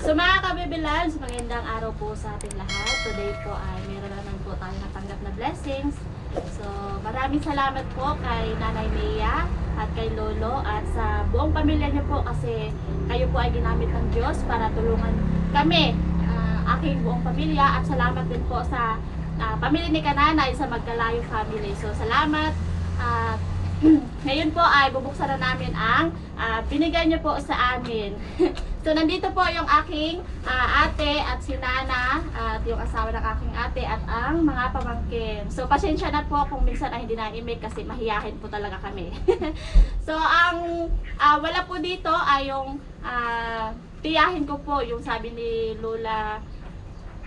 So mga kabibilans, magandang araw po sa ating lahat. Today po ay meron naman po tayo natanggap na blessings. So maraming salamat po kay Nanay Mia at kay Lolo at sa buong pamilya niyo po kasi kayo po ay ginamit ng Diyos para tulungan kami, aking buong pamilya, at salamat din po sa pamilya ni Kananay sa Magkalayo family. So salamat. Ngayon po ay bubuksan na namin ang binigay niyo po sa amin. So nandito po yung aking ate at si Nana at yung asawa ng aking ate at ang mga pamangkin. So pasensya na po kung minsan ay hindi na-imik kasi mahiyahin po talaga kami. So ang wala po dito ay yung tiyahin ko po, yung sabi ni Lola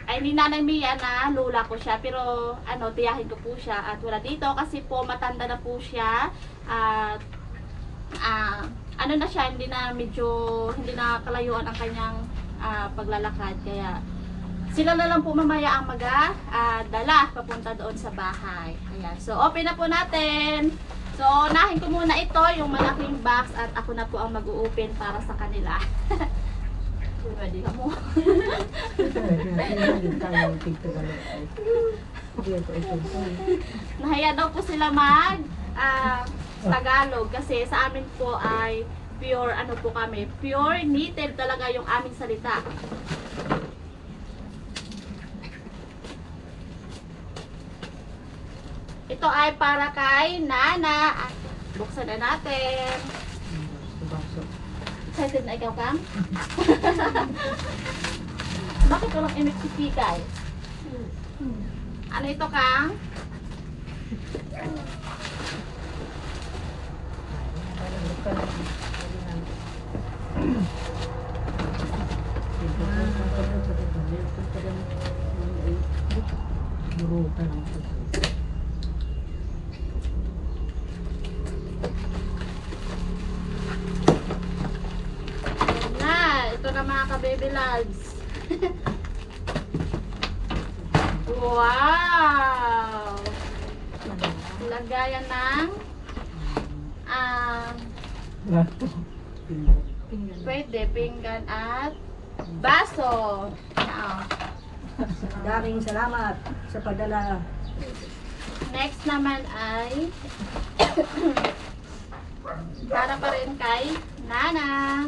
ay ni Nanay Mia na lola ko siya, pero tiyahin ko po siya at wala dito kasi po matanda na po siya at ano na siya, hindi na kalayuan ang kanyang paglalakad, kaya sila na lang po mamaya ang dala papunta doon sa bahay. Ayan. So open na po natin. So unahin ko muna ito, yung malaking box, at ako na po ang mag-open para sa kanila. Pwede ka mo. Nahiya daw po sila mag Tagalog kasi sa amin po ay pure po kami, pure native talaga yung aming salita. Ito ay para kay Nana. Buksan na natin. Excited na ikaw, Kang? Bakit ko lang imik si Pikay? Ano ito, Kang? Ito na mga ka-baby loves. Wow! Lagayan ng pwede pinggan at baso. Daring salamat sa padala. Next naman ay para pa rin kay Nana.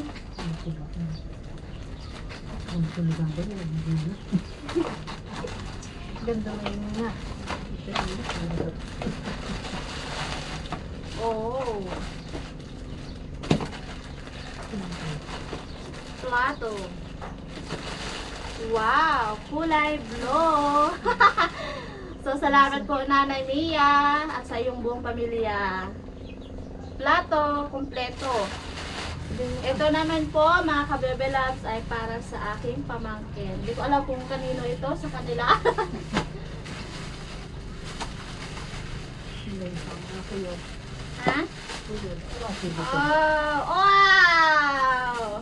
Ganda mo yun nga. Oh. Plato. Wow, kulay blue. So salamat po Nanay Mia at sa iyong buong pamilya. Plato kompleto. Ito naman po mga ka-bebe loves ay para sa aking pamangkin. Hindi ko alam kung kanino ito sa kanila. Ha? Oh, wow!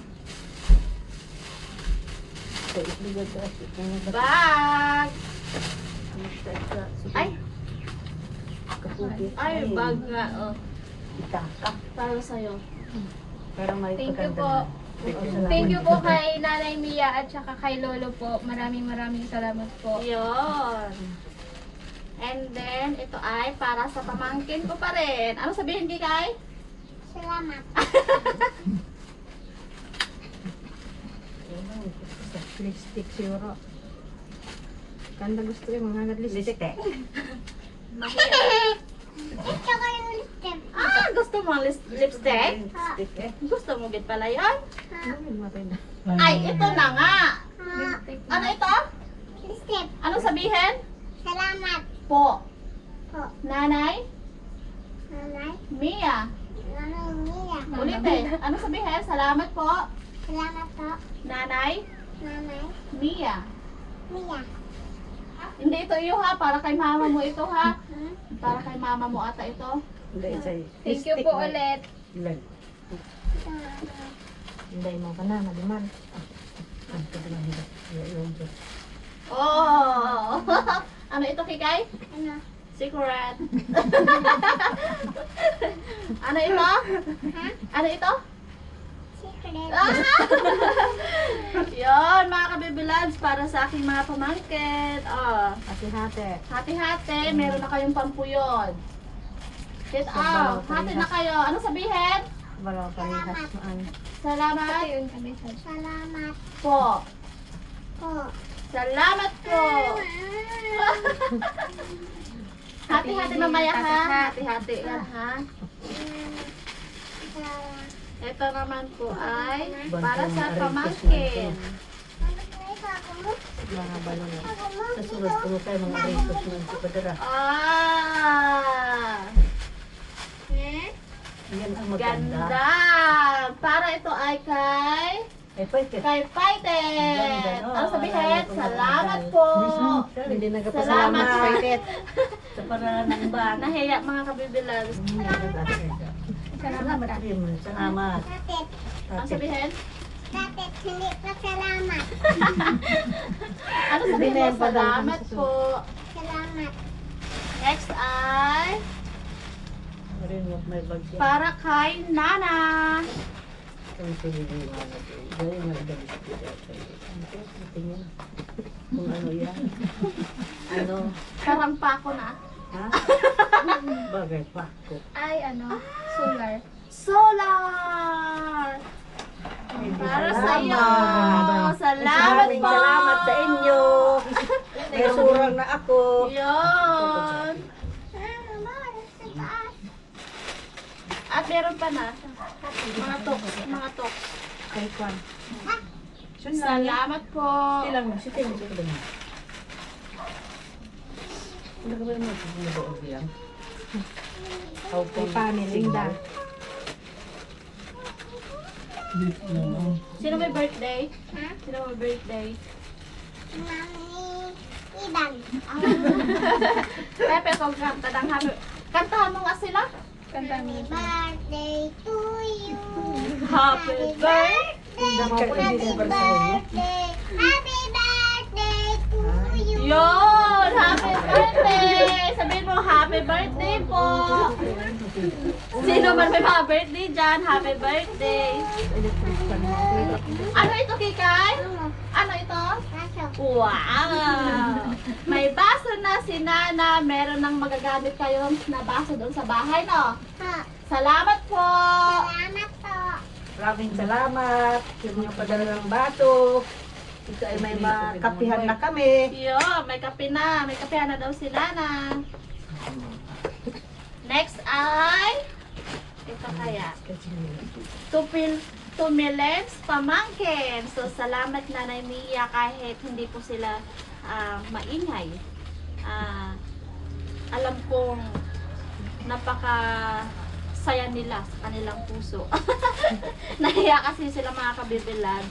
Bag! Ay! Ay, bag nga. Oh. Para sa'yo. Thank you po. Thank you po kay Nanay Mia at saka kay Lolo po. Maraming salamat po. Yun. And then, ito ay para sa pamangkin ko pa rin. Ano sabihin, Kikay? Salamat. Lipstick siguro. Kanda gusto yung mga lipstick. Ito ko yung lipstick. Gusto mo lipstick? Gusto mo git pala yan? Ay, ito na nga. Ano ito? Lipstick. Ano sabihin? Salamat Po. po. Nanay? Nanay. Mia. Nanay Mia. Ulitin. Ano sabihin? Salamat po. Salamat po. Nanay? Nanay Mia. Mia. Hindi ito iyo ha. Para kay mama mo ito ha. Para kay mama mo ata ito. Thank you po ulit. Hindi mo ka na, maliman. Oh! Ano ito, Kikay? Ano? Secret. Ano ito? Ha? Ano ito? Secret. Yun, kabibilans, para sa aking mga pamangkin. Oh, Hati-hati. hati-hati, meron na kayong pampuyod. Get out, hati na kayo. Ano sabihin? Balaw parehas maan. Salamat Pati yun kami sa Salamat po. po. Salamat po. Hati-hati mamaya ha. Hati-hati yan ha. Salamat. Ito naman po ay para sa pamangkin. Mga balon na. Sa sulod ko mo tayo mga resos ng padara. Ah! Yan ang maganda. Ganda! Para ito ay kay Pwede. Fighted! Ganda, no? Ano sabihin? Marami Salamat pong po! Hindi Salamat. nagpasalamat. Sa para ng bag. Nahiya mga kabibilans. Salamat rin. Salamat. Kapit. Ano sabihin? Kapit. Hindi pa salamat. Ano sabihin mo? Salamat po! Salamat. Next ay Rin mo may bag siya. para kay Nana. Ang pinili mo na ito. Dahil may dalis ko dito. Tingnan. Kung ano yan. Ano? Parang pa ako na. Ha? Bagay pa ko. ay solar. Solar! Para sa iyo. Salamat Maraming po. salamat sa inyo. May surang na ako. Yun. At meron pa na. Mga tok. Mga tok. Kay Kwan. Salamat po. Silang si Ting. Ano ka ba naman? Ano ba ang bilang? Kay Pani, Linda. Sino may birthday? Ha? Sino may birthday? Mami. Ibang. Pepe, kung kantadang happy. Kantahan mo nga sila. Kanta mi. Birthday to you. Happy birthday. Happy birthday. Happy birthday to you. Yun! Happy birthday! Sabihin mo, happy birthday po! Sino man may mga birthday dyan, happy birthday! Ano ito, Kikay? Ano ito? Wow! May baso na si Nana. Meron ng magagamit kayong na baso doon sa bahay, no? Salamat po! Salamat po. Maraming salamat. Yung mga padala ng bato. Ito ay may makapihan na kami. Yo, may kape na. May kapehan na daw si Nana. Next ay... Ito kaya. Tumilens pamangkin. So, salamat Nanay Mia kahit hindi po sila maingay. Alam kong napaka saya nila sa kanilang puso. Nahiya kasi sila mga kabibilan.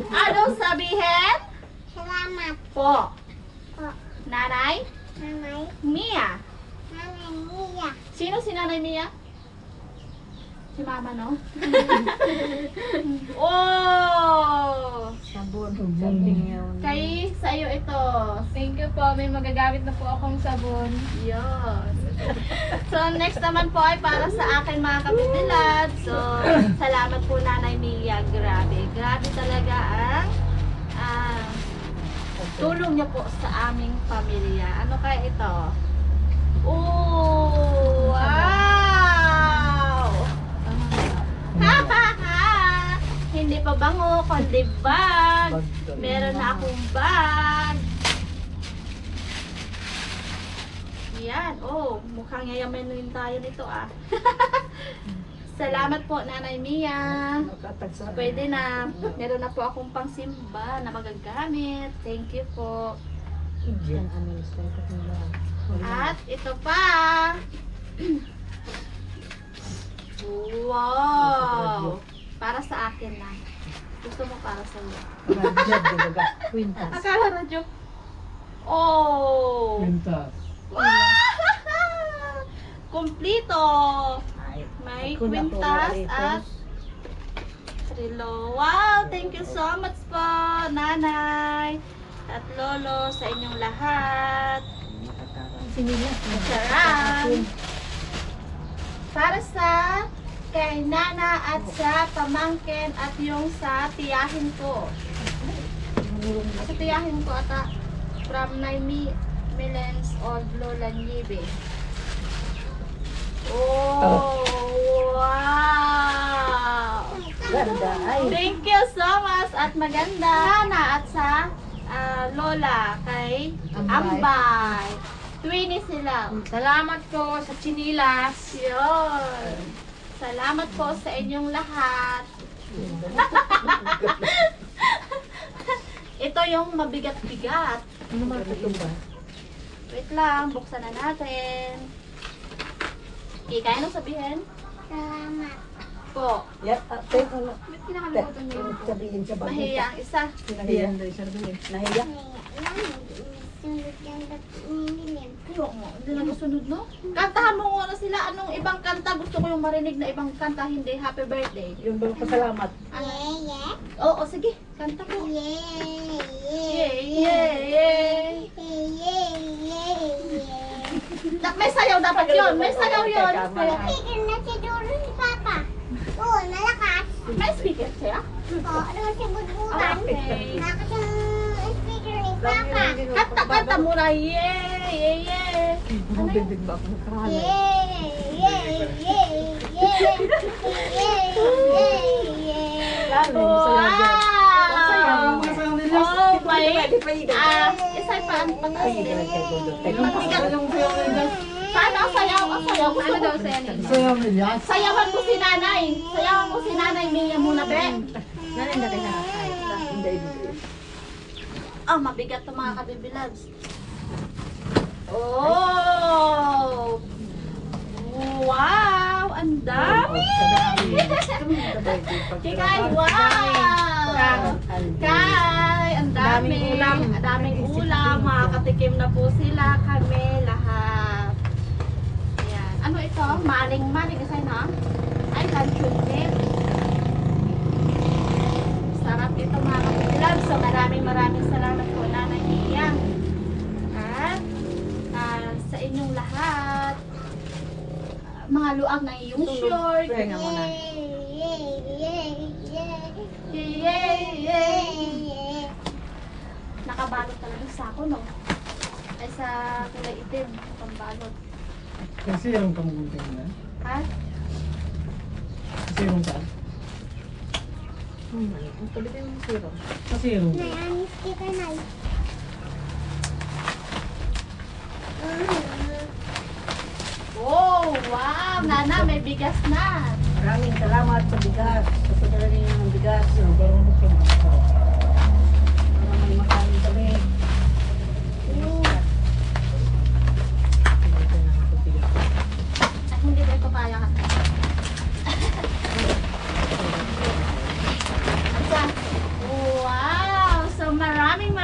Anong sabihin? Salamat Po. po. Nanay Nanay. Mia. Nanay Mia. Sino si Nanay Mia? Si Mama, no? Oh! Sabon. Sabing yun. Kay sa iyo ito. Thank you po. May magagamit na po akong sabon. Yun. So, next naman po ay para sa akin mga kabibilad. So, salamat po Nanay Mia. Grabe. Grabe talaga ang tulong niyo po sa aming pamilya. Ano kaya ito? Oh! Wow! Hindi pa bango, kundi bag. Meron na akong bag. Yan. Oh, mukhang yayamanin tayo nito ah. Salamat po, Nanay Mia. Pwede na. Meron na po akong pangsimba na magagamit. Thank you po. At ito pa. Wow! Para sa akin na. Gusto mo para sa iyo. Quintas. Akala na joke. Oh! Wow! Kumplito! May kwintas at relo. Wow! Thank you so much po, Nanay at Lolo, sa inyong lahat. Sarap! Para sa kay Nana at sa pamangkin at yung sa tiyahin ko. Sa tiyahin ko ata from Naimi Milens of Lola Nibe. Oh, wow! Ganda ay. Thank you so much at maganda. Nana at sa Lola kay Ambay. Twinnie sila. Salamat po sa chinilas. Yun. Salamat po sa inyong lahat. Ito yung mabigat-bigat. Ano mga ba? Wait lang, buksan na natin. Okay, kaya nang sabihin? Salamat. Po. Yeah, teka na. Ba't kinakalimutan niyo yun? Sabihin sa bagay. Mahiya ang isa. Nahiya. Nahiya. Sunod yung nilim. Ayoko mo, hindi na gusunod, no? Kantahan mo muna sila. Anong ibang kanta? Gusto ko yung marinig na ibang kanta, hindi happy birthday. Yung bang pasalamat. Yeah, yeah. Oo, sige. Kanta ko. Yeah, Yeah, yeah. yeah, yeah. Yeah, yeah, yeah. May sayaw dapat yun. May sayaw yun. Speaker na si Duro ni Papa. Oo, malakas. May speaker siya? Oo, ano si Budbutan. Okay. Malakas yung speaker ni Papa. Kanta muna. Yeah, yeah, yeah. Ano yun? Bibig ba akong kahalan? Yeah, yeah, yeah, yeah. Yeah, yeah, yeah. Wow! Oh my! Isa pa ang pag-asir. Paano ang sayaw? Ang sayaw. Gusto Ano daw daw sa yan? sayawan ko si nanay. Sayawan ko si nanay. Mia muna, be. Nanay na kayo nakakain. Hindi, hindi. Ah, mabigat to mga kabibilags. Oh! Wow! Ang dami! Kikay, wow! Kay, ang dami. Ang daming ulam. Makakatikim na po sila. Kami lahat. Ayan. Ano ito? Maling-maling. Kasi na? Ay, luncheon meat. Sarap ito mga kapilang. So maraming salamat po Nanay Mia. At sa inyong lahat, mga luag na iyong short. Pahinga muna. Yay! Nakabalot talaga sa ako, no? Ay sa kulay itim. Pambalot. Kasi yung kamugunting na. Ha? Kasi yung saan? Ang tabi din yung zero. Kasi yung Nayanis kita na. Oh, wow! Nana, may bigas na. Maraming salamat sa bigas. Sa pagdalanin ng bigas. parang magpapagpapag. Para may makain kami. Ay, hindi ko ito kaya ka. Asa? Wow! So maraming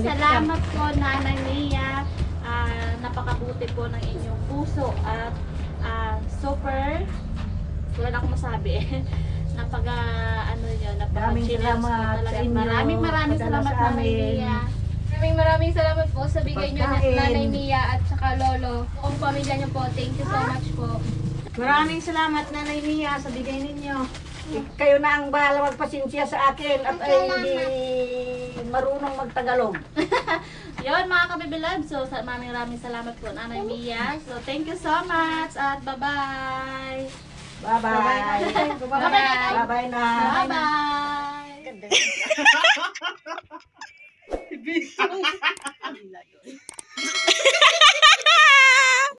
salamat po Nanay Mia. Napakabuti po ng inyong puso at super wala na akong masabi. Ano yun, Maraming salamat sa inyo. Maraming Padala salamat sa Nanay amin. Mia. Maraming salamat po sa bigay nyo Pagkain. Nanay Mia at saka Lolo. Buong pamilya nyo po. Thank you so much po. Maraming salamat Nanay Mia sa bigay ninyo. Kayo na ang bahala magpasensya sa akin at ay hindi marunong magtagalog. Yun mga kabibilad. So maraming salamat po Nanay Mia. So thank you so much at bye-bye. Bye-bye. Bye-bye. Bye-bye na. Bye-bye.